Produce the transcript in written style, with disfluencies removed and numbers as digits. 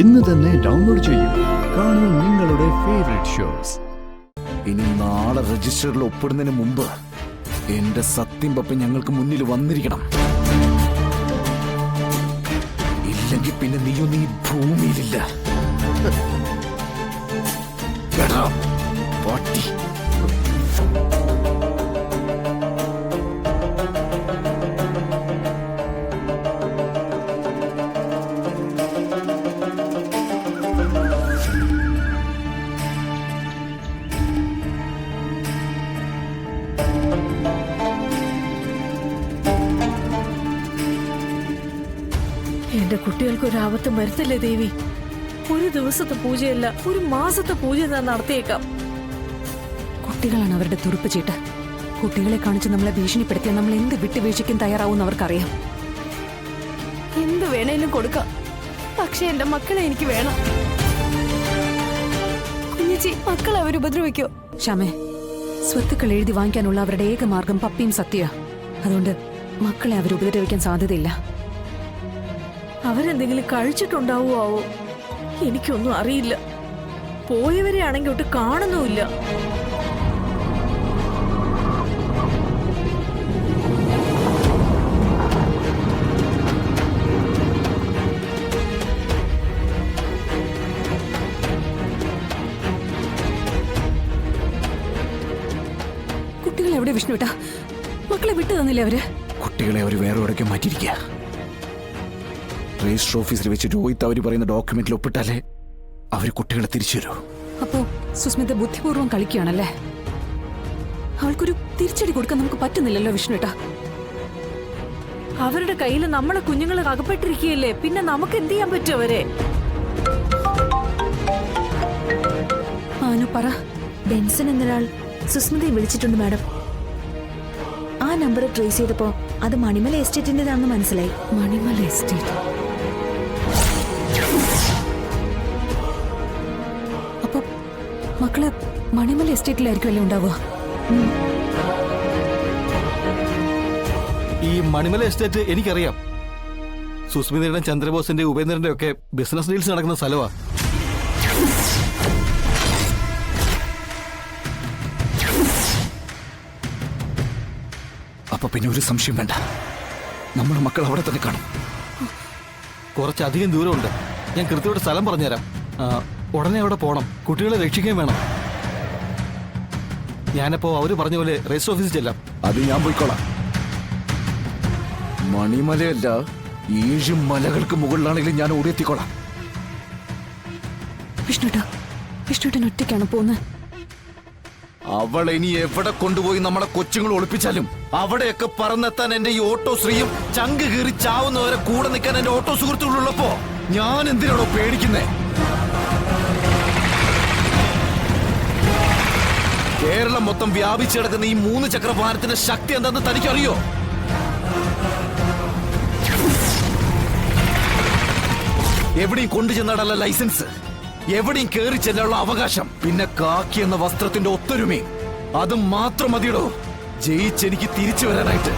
ഇന്ന് തന്നെ ഡൗൺലോഡ് ചെയ്യൂ. കാണൂ നിങ്ങളുടെ ഫേവറേറ്റ് ഷോസ്. ഇനി നാളെ രജിസ്റ്ററിൽ ഒപ്പിടുന്നതിന് മുമ്പ് എന്റെ സത്യം പപ്പ ഞങ്ങൾക്ക് മുന്നിൽ വന്നിരിക്കണം. ഇല്ലെങ്കിൽ പിന്നെ നീയൊന്നും ഈ ഭൂമിയിലില്ല. പാട്ടി എന്റെ കുട്ടികൾക്ക് ഒരു ആപത്തും വരുത്തല്ലേ ദേവി. ഒരു ദിവസത്തെ പൂജയല്ല, ഒരു മാസത്തെ പൂജ ഞാൻ നടത്തിയേക്കാം. കുട്ടികളാണ് അവരുടെ തുറുപ്പ് ചീട്ട്. കുട്ടികളെ കാണിച്ച് നമ്മളെ ഭീഷണിപ്പെടുത്തിയാൽ നമ്മൾ എന്ത് വിട്ടുവീഴ്ചയ്ക്കും തയ്യാറാവും അവർക്കറിയാം. എന്ത് വേണേലും കൊടുക്കാം, പക്ഷെ എന്റെ മക്കളെ എനിക്ക് വേണം. കുഞ്ഞിച്ചി, മക്കളെ അവർ ഉപദ്രവിക്കോ? ക്ഷമേ, സ്വത്തുക്കൾ എഴുതി വാങ്ങിക്കാനുള്ള അവരുടെ ഏക മാർഗം പപ്പിയും സത്യ. അതുകൊണ്ട് മക്കളെ അവർ ഉപദ്രവിക്കാൻ സാധ്യതയില്ല. അവരെന്തെങ്കിലും കഴിച്ചിട്ടുണ്ടാവോ ആവോ? എനിക്കൊന്നും അറിയില്ല. പോയവരെ ആണെങ്കിൽ ഒട്ട് കാണുന്നുമില്ല. കുട്ടികളെ എവിടെ വിഷ്ണുട്ടാ? മക്കളെ വിട്ടു തന്നില്ലേ അവര്? കുട്ടികളെ അവർ വേറെ എവിടേക്ക് മാറ്റിയിരിക്കുക. രജിസ്റ്റർ ഓഫീസിൽ വെച്ച് രോഹിത് അവർ പറയുന്ന ഡോക്യുമെന്റിൽ ഒപ്പിട്ടാലേ അവർ കുട്ടികളെ തിരിച്ചു തരൂ. അപ്പോ സുസ്മിത ബുദ്ധിപൂർവ്വം കളിക്കുകയാണല്ലേ? അവൾക്കൊരു തിരിച്ചടി കൊടുക്കാൻ നമുക്ക് പറ്റുന്നില്ലല്ലോ വിഷ്ണുട്ടാ. അവരുടെ കയ്യിൽ നമ്മളെ കുഞ്ഞുങ്ങൾ അകപ്പെട്ടിരിക്കുകയല്ലേ, പിന്നെ നമുക്ക് എന്ത് ചെയ്യാൻ പറ്റും അവരെ? ആനു പറ. ബെൻസൺ എന്നൊരാൾ സുസ്മിതയെ വിളിച്ചിട്ടുണ്ട് മാഡം. ആ നമ്പർ ട്രേസ് ചെയ്തപ്പോ അത് മണിമല എസ്റ്റേറ്റിന്റേതാണെന്ന് മനസ്സിലായി. മണിമല എസ്റ്റേറ്റ്. അപ്പൊ മക്കള് മണിമല എസ്റ്റേറ്റിലായിരിക്കുമല്ലേ ഉണ്ടാവുക? ഈ മണിമല എസ്റ്റേറ്റ് എനിക്കറിയാം. സുസ്മിതയുടെ, ചന്ദ്രബോസിന്റെ, ഉപേന്ദ്രന്റെ ഒക്കെ ബിസിനസ് ഡീൽസ് നടക്കുന്ന സ്ഥലമാ. അപ്പൊ പിന്നെ ഒരു സംശയം വേണ്ട, നമ്മുടെ മക്കൾ അവിടെ തന്നെ കാണും. കുറച്ചധികം ദൂരമുണ്ട്. ഞാൻ കൃത്യമായിട്ട് സ്ഥലം പറഞ്ഞുതരാം. ഉടനെ അവിടെ പോണം. കുട്ടികളെ രക്ഷിക്കുകയും വേണം. ഞാനപ്പോ അവര് പറഞ്ഞ പോലെ രജിസ്റ്റർ ഓഫീസിൽ ചെല്ലാം. അത് ഞാൻ പോയിക്കോളാം. മണിമലയല്ല, 7 മലകൾക്ക് മുകളിലാണെങ്കിലും ഞാൻ ഓടിയെത്തിക്കോളാം. വിഷ്ണുട്ടൻ ഒറ്റയ്ക്കാണ് പോകുന്നത്. അവൾ ഇനി എവിടെ കൊണ്ടുപോയി നമ്മളെ കൊച്ചുങ്ങൾ ഒളിപ്പിച്ചാലും അവിടെയൊക്കെ പറന്നെത്താൻ എന്റെ ഈ ഓട്ടോ ശ്രീയും ചങ്ക് കീറി ചാവുന്നവരെ കൂടെ നിൽക്കാൻ എന്റെ ഓട്ടോ സുഹൃത്തുക്കളുള്ളപ്പോ ഞാൻ എന്തിനാണോ പേടിക്കുന്നേ? കേരളം മൊത്തം വ്യാപിച്ചു കിടക്കുന്ന ഈ 3 ചക്ര വാഹനത്തിന്റെ ശക്തി എന്താണെന്ന് തനിക്കറിയോ? എവിടെയും കൊണ്ടുചെന്നാടല്ല ലൈസൻസ്, എവിടെയും കയറി ചെല്ലാനുള്ള അവകാശം, പിന്നെ കാക്കി എന്ന വസ്ത്രത്തിന്റെ ഒത്തൊരുമയും. അത് മാത്രം മതിയടോ ജയിച്ചെനിക്ക് തിരിച്ചു വരാനായിട്ട്.